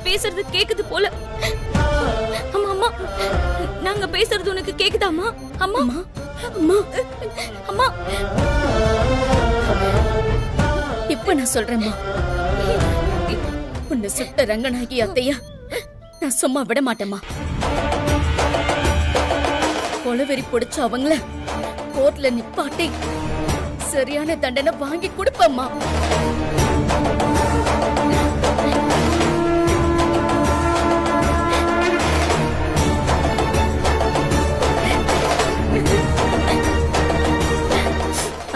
பேசுறது கேக்குது போல. அம்மா அம்மா, நாங்க பேசுறது உனக்கு கேக்குதாமா? அம்மா அம்மா அம்மா, இப்ப நான் சொல்றேம்மா, உன்னை சுட்ட ரங்கநாயகி அத்தையா நான் சும்மா விட மாட்டேம்மா. கொலவெறி பிடிச்ச அவங்கள கோர்ட்ல நிப்பாட்டி சரியான தண்டனை வாங்கி கொடுப்பம்மா.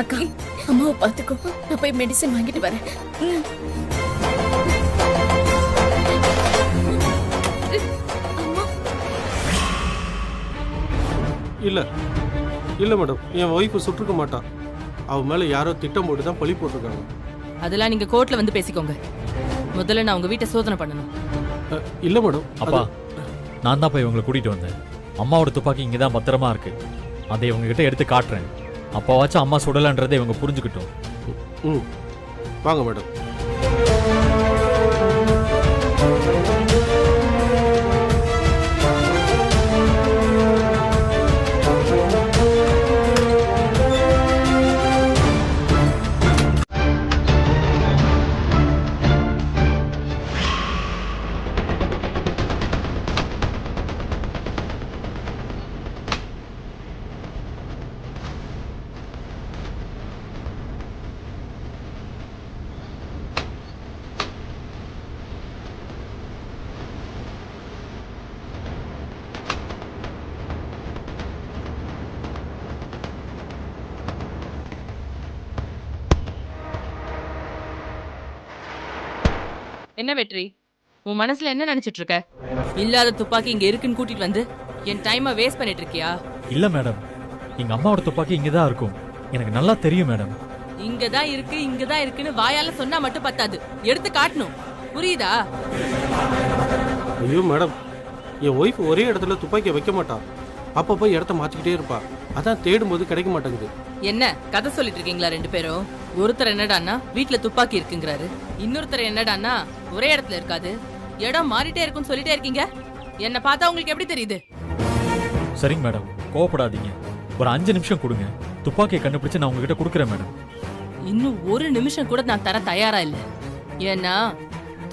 அக்கா, அம்மாவை பாத்துக்கோ, நான் போய் மெடிசன் வாங்கிட்டு வரேன். இல்ல இல்ல மேடம், என் ஒய்ஃபு சுட்டிருக்க மாட்டா. அவ மேல யாரோ திட்டம் போட்டு தான் பழி போட்டிருக்காங்க. அதெல்லாம் நீங்க கோர்ட்ல வந்து பேசிக்கோங்க. முதல்ல நான் உங்க வீட்டை சோதனை பண்ணணும். இல்ல மேடம். அப்பா, நான் தான் போய் இவங்களை கூட்டிட்டு வந்தேன். அம்மாவோட துப்பாக்கி இங்கதான் பத்திரமா இருக்கு. அதை இவங்க கிட்ட எடுத்து காட்டுறேன். அப்பாவாச்சும் அம்மா சுடலன்றதை இவங்க புரிஞ்சுக்கிட்டோம். வாங்க மேடம். என்ன வெற்றி, உன் மனசுல என்ன நினைச்சிட்டு இருக்க? இல்லாத துப்பாக்கி இங்க இருக்குன்னு கூட்டிட்டு வந்து என் டைமை வேஸ்ட் பண்ணிட்டு இருக்கியா? இல்ல மேடம், எங்க அம்மாவோட துப்பாக்கி இங்கதான் இருக்கும். எனக்கு நல்லா தெரியும் மேடம். இங்கதான் இருக்கு இங்கதான் இருக்குன்னு வாயால சொன்னா மட்டும் பத்தாது, எடுத்து காட்டணும். புரியுதா? ஐயோ மேடம், என் ஒய்ஃப் ஒரே இடத்துல துப்பாக்கியை வைக்க மாட்டா. அப்பப்போ இடத்த மாத்திக்கிட்டே இருப்பா. அதான் தேடும்போது கிடைக்க மாட்டேங்குது. என்ன கதை சொல்லிட்டு இருக்கீங்களா ரெண்டு பேரும்? ஒருத்தர் என்னடான்னா வீட்டுல துப்பாக்கி இருக்குங்கிறாரு, இன்னொருத்தர் என்னடான்னா ஒரே இடத்துல இருக்காது, இடம் மாறிட்டே இருக்குன்னு சொல்லிட்டே இருக்கீங்க. என்ன பார்த்தா உங்களுக்கு எப்படி தெரியுது? சரிங்க மேடம், கோவப்படாதீங்க. ஒரு 5 நிமிஷம் கொடுங்க, துப்பாக்கியை கண்டுபிடிச்சு நான் உங்ககிட்ட கொடுக்குறேன் மேடம். இன்னும் ஒரு நிமிஷம் கூட நான் தர தயாரா இல்ல. ஏன்னா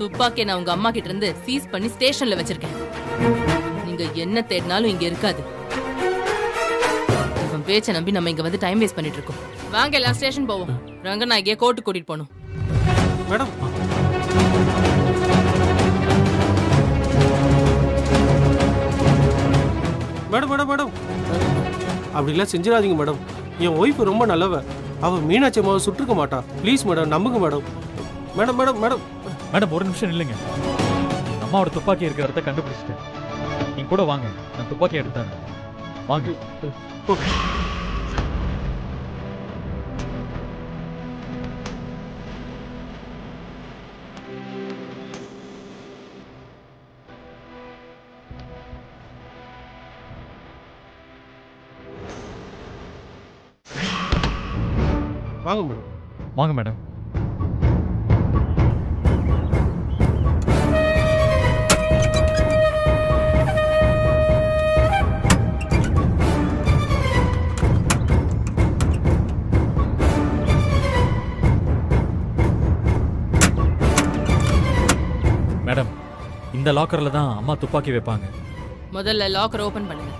துப்பாக்கியை நான் உங்க அம்மா கிட்ட இருந்து சீஸ் பண்ணி ஸ்டேஷன்ல வச்சிருக்கேன். நீங்க என்ன தேடினாலும் இங்க இருக்காது. இவன் பேச்சை நம்பி நம்ம இங்க வந்து டைம் வேஸ்ட் பண்ணிட்டு இருக்கோம். வாங்க எல்லாம் ஸ்டேஷன் போவோம். ரங்கநாயகியை கோர்ட்டு கூட்டிட்டு போகணும். மேடம், மேடம் மேடம் மேடம் அப்படிலாம் செஞ்சிடாதீங்க மேடம். என் ஒய்ஃப் ரொம்ப நல்லவ. அவ மீனாட்சி அம்மாவை சுட்டிருக்க மாட்டா. ப்ளீஸ் மேடம், நம்புங்க madam. Madam madam madam madam, ஒரு நிமிஷம் இல்லைங்க. அம்மாவோட துப்பாக்கி இருக்கிற இடத்த கண்டுபிடிச்சிட்டேன். நீங்க கூட வாங்க, நான் துப்பாக்கி எடுத்தேன். வாங்க. வாங்க மேடம். வாங்க மேடம். மேடம், இந்த லாக்கர்ல தான் அம்மா துப்பாக்கி வைப்பாங்க. முதல்ல லாக்கர் ஓபன் பண்ணுங்க.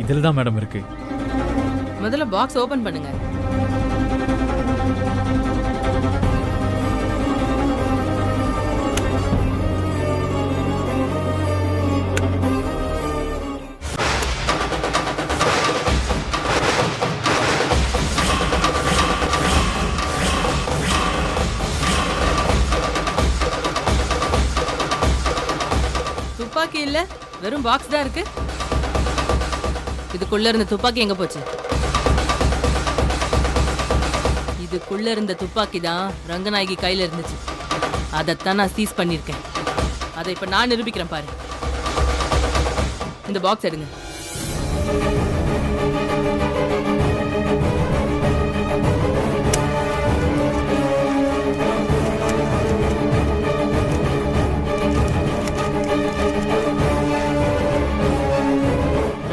இதில் தான் மேடம் இருக்கு. முதல்ல பாக்ஸ் ஓபன் பண்ணுங்க. துப்பாக்கி இல்ல, வெறும் பாக்ஸ் தான் இருக்கு. இதுக்குள்ள இருந்த துப்பாக்கி எங்க போச்சு? இதுக்குள்ள இருந்த துப்பாக்கி தான் ரங்கநாயகி கையில இருந்துச்சு. அதைத்தான் நான் சீஸ் பண்ணிருக்கேன். அதை இப்ப நான் நிரூபிக்கிறேன் பாரு. இந்த பாக்ஸ் எடுங்க.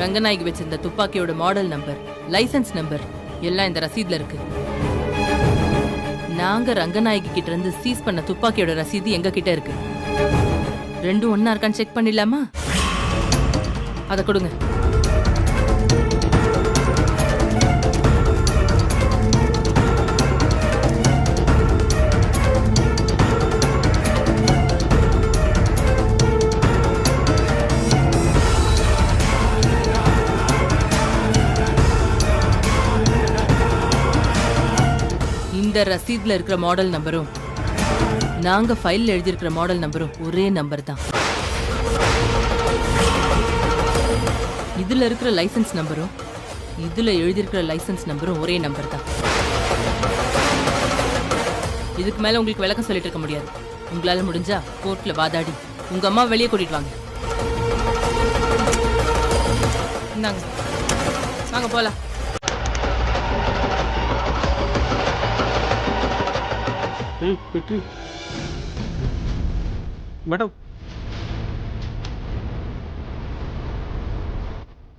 ரங்கநாயகி வச்சிருந்த துப்பாக்கியோட மாடல் நம்பர், லைசன்ஸ் நம்பர் எல்லாம் இந்த ரசீதுல இருக்கு. நாங்க ரங்கநாயகி கிட்ட இருந்து சீஸ் பண்ண துப்பாக்கியோட ரசீது எங்க கிட்ட இருக்கு. ரெண்டும் ஒன்னா இருக்கான்னு செக் பண்ணிடலாமா? அதை கொடுங்க. இந்த ரசீதுல இருக்கிற மாடல் நம்பரும் நாங்க ஃபைல்ல எழுதி இருக்கிற மாடல் நம்பரும் ஒரே நம்பர் தான். இதுல இருக்கிற லைசன்ஸ் நம்பரும் இதுல எழுதி இருக்கிற லைசன்ஸ் நம்பரும் ஒரே நம்பர் தான். இதுக்கு மேல உங்களுக்கு விளக்கம் சொல்லிட்டு இருக்க முடியாது. உங்களால முடிஞ்சா கோர்ட்ல வாதாடி உங்க அம்மா வெளியே கூட்டிட்டு வாங்க. இந்தாங்க, வாங்க போலாம். வெற்றி மேடம்.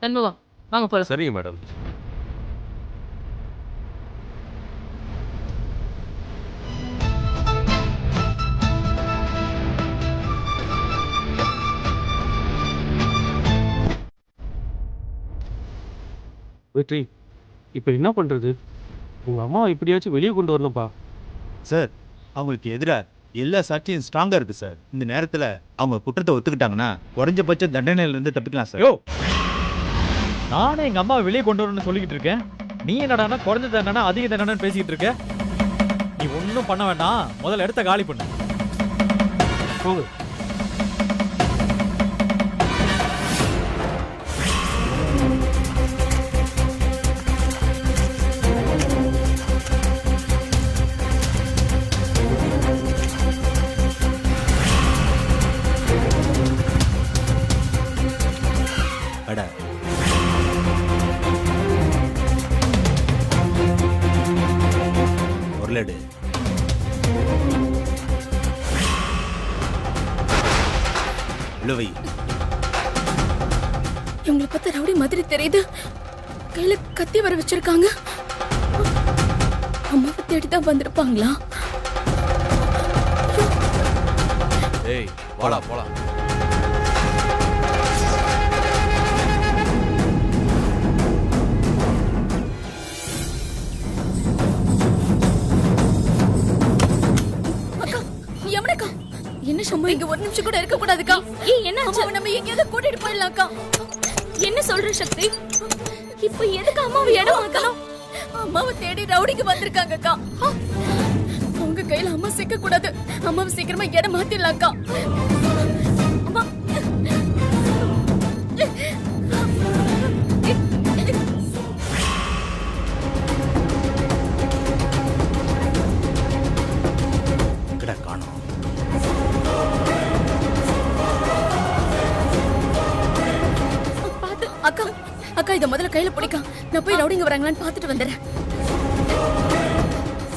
சண்முகம் வாங்க போலாம். சரிங்க மேடம். வெற்றி, இப்போ என்ன பண்றது? உங்க அம்மா இப்படியாச்சும் வெளியே கொண்டு வரணும்ப்பா. சார், அவங்களுக்கு எதிராக எல்லா சாட்சியும் ஸ்ட்ராங்காக இருக்குது சார். இந்த நேரத்தில் அவங்க குற்றத்தை ஒத்துக்கிட்டாங்கன்னா குறைஞ்சபட்ச தண்டனையிலேருந்து தப்பிக்கலாம் சார். யோ, நானே எங்க அம்மாவை வெளியே கொண்டு வரணும்னு சொல்லிக்கிட்டு இருக்கேன். நீ என்னடானா குறைஞ்ச தண்டனை அதிக தண்டனை பேசிக்கிட்டு இருக்க? நீ ஒன்றும் பண்ண வேண்டாம், முதல்ல இடத்த காலி பண்ணு. போங்க. அடா, உருளடு. இழுவை. இவங்களை பார்த்தா ரவுடி மாதிரி தெரியுது. கையில கத்தி வர வச்சிருக்காங்க. அம்மாவை தேடி தான் வந்திருப்பாங்களா? ஏய், போலாம் போலாம். என்ன சம்பா, இங்க ஒரு நிமிஷம் கூட இருக்க கூடாதுக்கா. என்ன நம்ம எங்கேயாவது கூட்டிட்டு போயிடலாம்க்கா. என்ன சொல்ற சக்தி? இப்ப எதுக்கு அம்மாவை இடம் ஆக்கணும்? அம்மாவை தேடி ரவுடிக்கு வந்திருக்காங்கக்கா. அவங்க கையில அம்மா சிக்க கூடாது. அம்மாவை சீக்கிரமா இடம் மாத்திடலாம்க்கா. அம்மா, கடை காணோம். அக்கா அக்கா, இத முதல்ல கையில பிடிக்கா. நான் போய் ரவுடிங்க வராங்களான்னு பாத்துட்டு வந்துடுறேன்.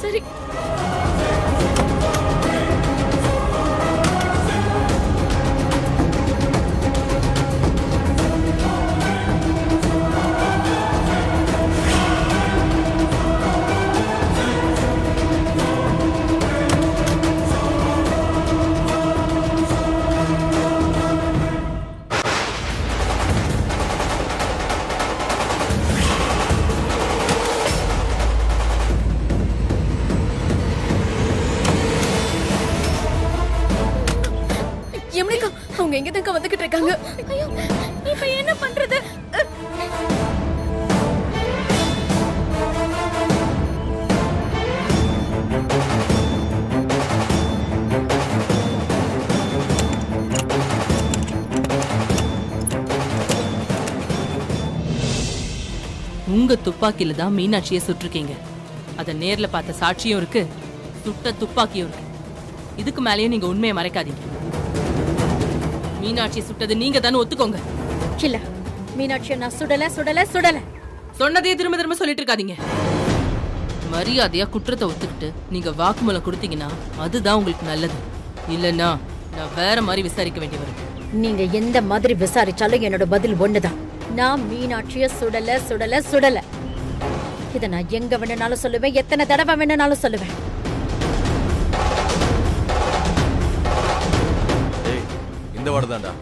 சரி. அவங்க எங்க தான் வந்துகிட்டு இருக்காங்க. ஐயோ, இப்ப என்ன பண்றது? உங்க துப்பாக்கியில தான் மீனாட்சியை சுட்டிருக்கீங்க. அத நேர்ல பார்த்த சாட்சியும் இருக்கு, சுட்ட துப்பாக்கியும் இருக்கு. இதுக்கு மேலேயும் நீங்க உண்மையை மறைக்காதீங்க. மீனாட்சி சுட்டது நீங்க தானே ஒத்துக்கோங்க. இல்ல, மீனாட்சியை நான் சுடல சுடல சுடல. சொன்னதையே திரும்ப திரும்ப சொல்லிட்டு இருக்காதீங்க. மரியாதையா குற்றத்தை ஒத்துக்கிட்டு நீங்க வாக்குமூலம் கொடுத்தீங்கன்னா அதுதான் உங்களுக்கு நல்லது. இல்லன்னா நான் வேற மாதிரி விசாரிக்க வேண்டி வரும். நீங்க எந்த மாதிரி விசாரிச்சாலும் என்னோட பதில் ஒண்ணுதான். நான் மீனாட்சியை சுடல சுடல சுடல. இத நான் எங்க வேணும்னாலும் சொல்லுவேன், எத்தனை தடவை வேணும்னாலும் சொல்லுவேன். ஏய், இந்த வார்டு தான்டா.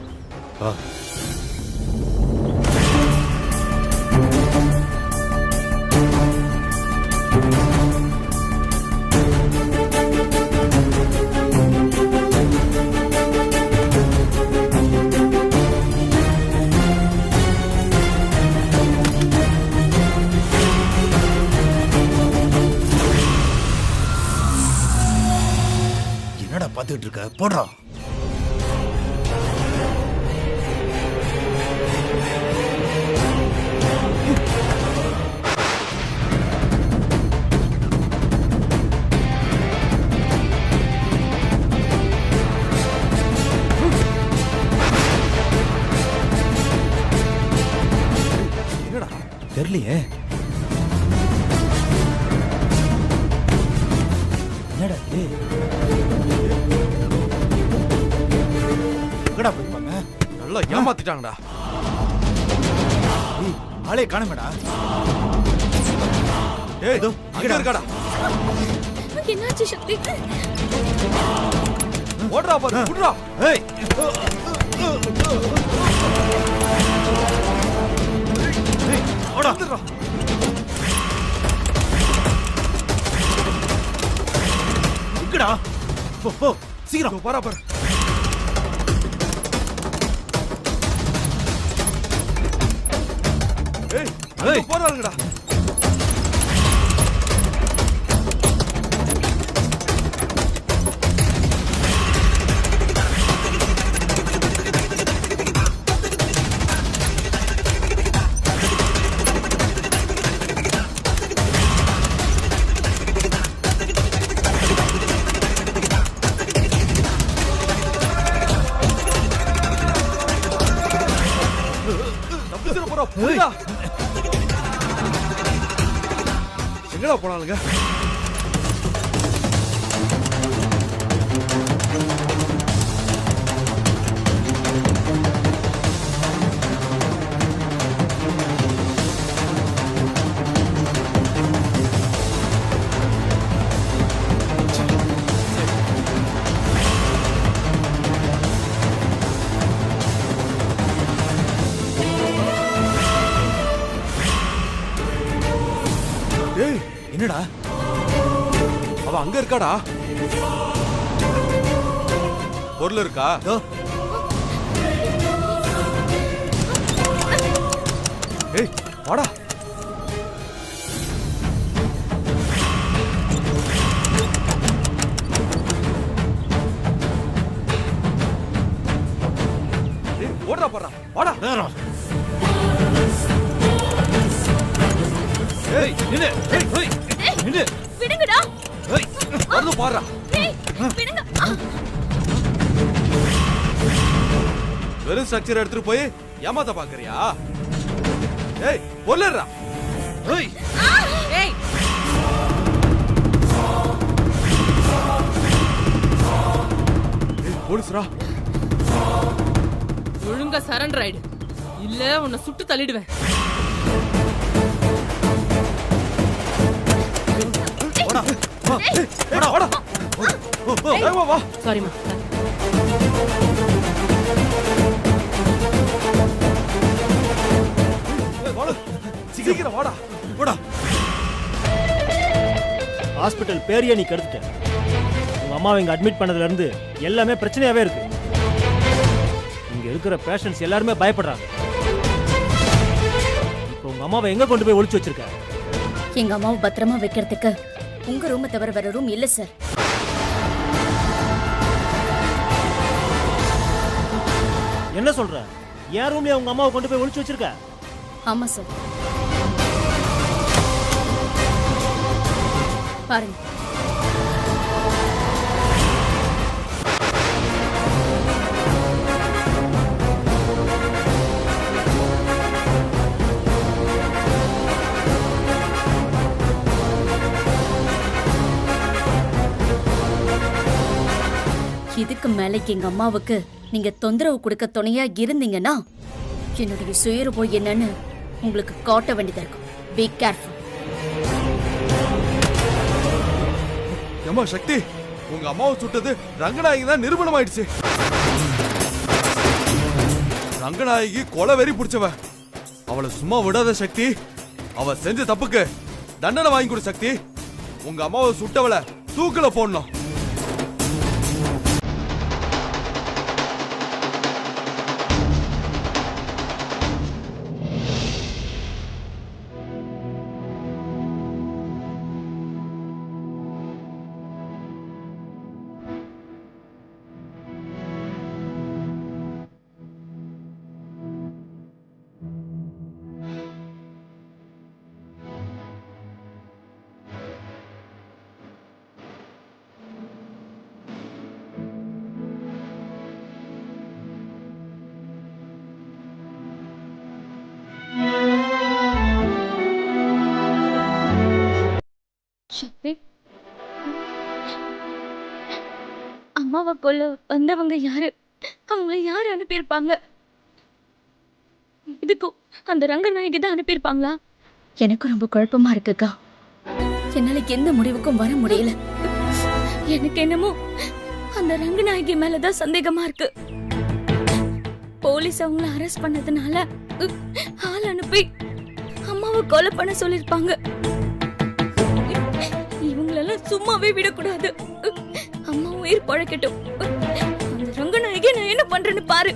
என்னடா பார்த்துட்டு இருக்க? போடுறா. என்னடா தெரியலையே. என்னடா இது? எங்கடா போயிருப்பாங்க? நல்லா ஏமாத்திட்டாங்கடா. ஏய், ஆளே காணுமேடா. ஏய், அங்க இருக்காடா. என்னாச்சு சக்தி? ஓடுறா பாரு, ஓடுறா. ஏய், ஓடா. வந்துடுறா. எங்கடா? போ போ சீக்கிரம். பாரா பாரு. ஏய், அங்க போறாங்கடா. தப்பிச்சிட போறா. போடா. எங்கடா போனாலுங்க? ஏய், என்னடா? அவ அங்க இருக்காடா. பொருள் இருக்கா? இதோ. ஏய், வாடா. ஏய், ஓடுறா போறா. வாடா. நேரம். ஏய், நின்னு. ஏய், ஏய், நின்னு. விடுங்கடா. ஏய், வந்து பாருடா. ஏய், விடுங்க. வெறும் ஸ்ட்ரக்சர் எடுத்துட்டு போய் ஏமாத்த பாக்குறியா? ஏய், பொருள்றா. ஏய், ஏய், போலீஸ்ரா. ஒழுங்கா சரண்டர் ஆயிடு, இல்ல உன்னை சுட்டு தள்ளிடுவேன். போடா. வா. வாடா, வாடா. ஏய், வா, வா. சாரிம்மா. ஏய், வாடா. சீக்கிரம் வாடா. போடா. ஹாஸ்பிட்டல் பேரையே நீ கெடுத்துட்ட. உங்க அம்மாவை இங்க அட்மிட் பண்ணதுல இருந்து எல்லாமே பிரச்சனையாவே இருக்கு. இங்க இருக்கிற பேஷண்ட்ஸ் எல்லாருமே பயப்படுறாங்க. இப்போ உங்க அம்மாவை எங்க கொண்டு போய் ஒளிச்சு வச்சிருக்க? எங்க அம்மாவை பத்திரமா வைக்கிறதுக்கு உங்க ரூமை தவிர வேற ரூம் இல்ல சார். என்ன சொல்ற? என் ரூம்லயே உங்க அம்மாவை கொண்டு போய் ஒளிச்சு வச்சிருக்க? ஆமா சார். பாருங்க. இதுக்கு மேல எங்க அம்மாவுக்கு நீங்க தொந்தரவு கொடுக்க துணையா இருந்தீங்கன்னா என்னுடைய சுயரூபம் என்னன்னு உங்களுக்கு காட்ட வேண்டியதா இருக்கும். Be careful. ஏமா சக்தி, உங்க அம்மாவை சுட்டது ரங்கநாயகி தான் நிரூபணம் ஆயிடுச்சு. ரங்கநாயகி கொலை வெறி பிடிச்சவ. அவளை சும்மா விடாத சக்தி. அவ செஞ்ச தப்புக்கு தண்டனை வாங்கி கொடு சக்தி. உங்க அம்மாவை சுட்டவளை தூக்குல போடணும். சக்தி, அம்மாவை கொல்ல வந்தவங்க யாரு? அவங்க யாரு அனுப்பியிருப்பாங்க? இதுக்கும் அந்த ரங்கநாயகி தான் அனுப்பியிருப்பாங்களா? எனக்கு ரொம்ப குழப்பமா இருக்குக்கா. என்னால எந்த முடிவுக்கும் வர முடியல. எனக்கு என்னமோ அந்த ரங்கநாயகி மேலதான் சந்தேகமா இருக்கு. போலீஸ் அவங்கள அரெஸ்ட் பண்ணதுனால ஆள் அனுப்பி அம்மாவை கொலை பண்ண சொல்லிருப்பாங்க. இவங்களெல்லாம் சும்மாவே விடக்கூடாது. அம்மா உயிர் பழக்கட்டும். அந்த ரங்கநாயகி நான் என்ன பண்றேன்னு பாரு.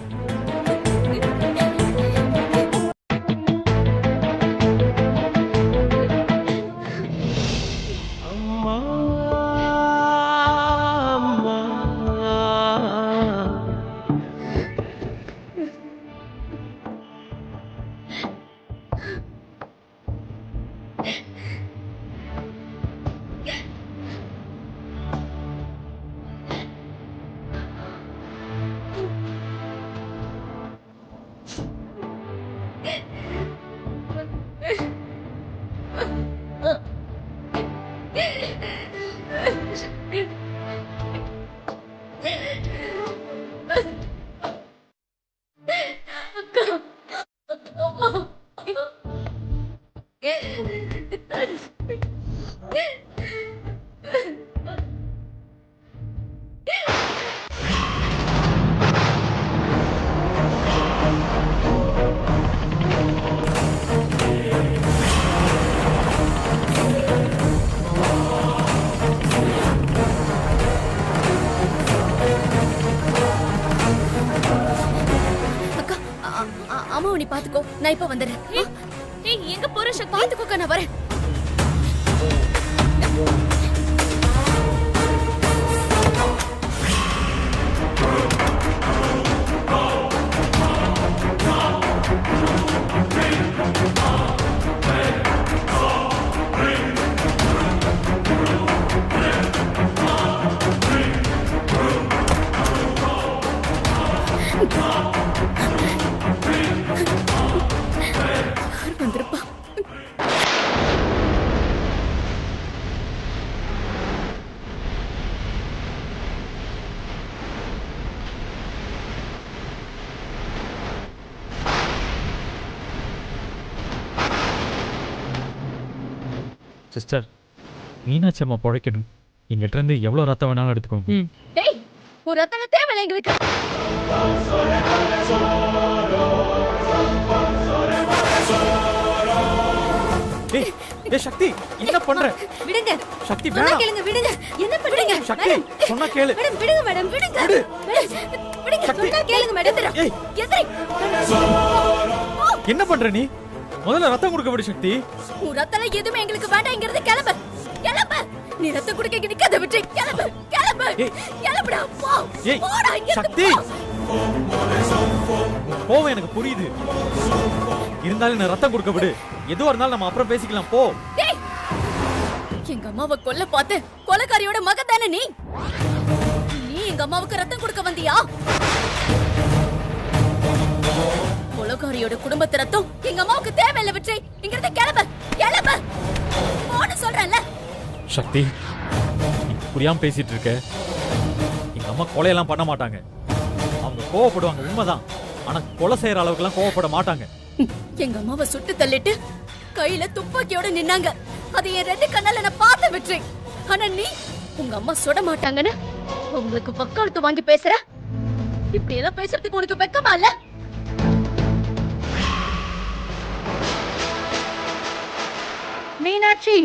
அம்மா நீ பாத்துக்கோ, நான் இப்ப வந்துடுறேன். எங்க போற சக்தி? பாத்துக்கோக்கா, நான் வரேன். வந்திருப்பா. சிஸ்டர், மீனாட்சி அம்மா பிழைக்கணும். எங்கிட்ட இருந்து எவ்வளோ ரத்தம் வேணாலும் எடுத்துக்கோங்க. டேய், ஒரு ரத்தம் தேவையில்லை எங்களுக்கு. ஏய், ஏய் சக்தி, என்ன பண்ற? விடுங்க. சக்தி சொன்னா வேணாம். கேளுங்க, விடுங்க. என்ன பண்ணுங்க? சக்தி, சொன்னா கேளு. மேடம், விடுங்க மேடம், விடுங்க. விடுங்க, சக்தி. சொன்னா கேளுங்க மேடம். ஏய். எந்திரி. என்ன பண்ற நீ? முதல்ல ரத்தம் கொடுக்க விடு சக்தி. உன் ரத்தம் எதுவுமே எங்களுக்கு வேண்டாம்ங்கிறது. கிளம்பு, கிளம்பு. நீ ரத்தம் குடிக்க நிக்காத, விட்டு கிளம்பு, கிளம்பு. ஏய். கிளம்புடா, போ. ஏய், போடா, இங்க சக்தி. போவேன், எனக்கு புரியுது. இருந்தாலும் நான் ரத்தம் கொடுக்க விடு. எதுவா இருந்தாலும் நம்ம அப்புறம் பேசிக்கலாம். போ. டேய், எங்க அம்மாவை கொல்ல பார்த்து கொலைக்காரியோட மகன் தானே நீ எங்க அம்மாவுக்கு ரத்தம் கொடுக்க வந்தியா? கொலைக்காரியோட குடும்பத்து ரத்தம் எங்க அம்மாவுக்கு தேவையில்லை. விட்டு இங்க இருந்து கிளம்ப போன்னு சொல்றேன்ல. சக்தி, நீ புரியாம பேசிட்டு இருக்க. எங்க அம்மா கொலையெல்லாம் பண்ண மாட்டாங்க. அவங்க கோவப்படுவாங்க, உண்மைதான். ஆனா கொலை செய்யற அளவுக்கு எல்லாம் கோவப்பட மாட்டாங்க. எங்க அம்மாவை சுட்டு தள்ளிட்டு கையில துப்பாக்கியோட நின்னாங்க. அது என் 2 கண்ணால நான் பார்த்து விட்டுறேன். ஆனா நீ உங்க அம்மா சுட மாட்டாங்கன்னு உங்களுக்கு வக்காலத்து வாங்கி பேசுற. இப்படி எல்லாம் பேசுறதுக்கு உனக்கு வெக்கமா இல்ல? மீனாட்சி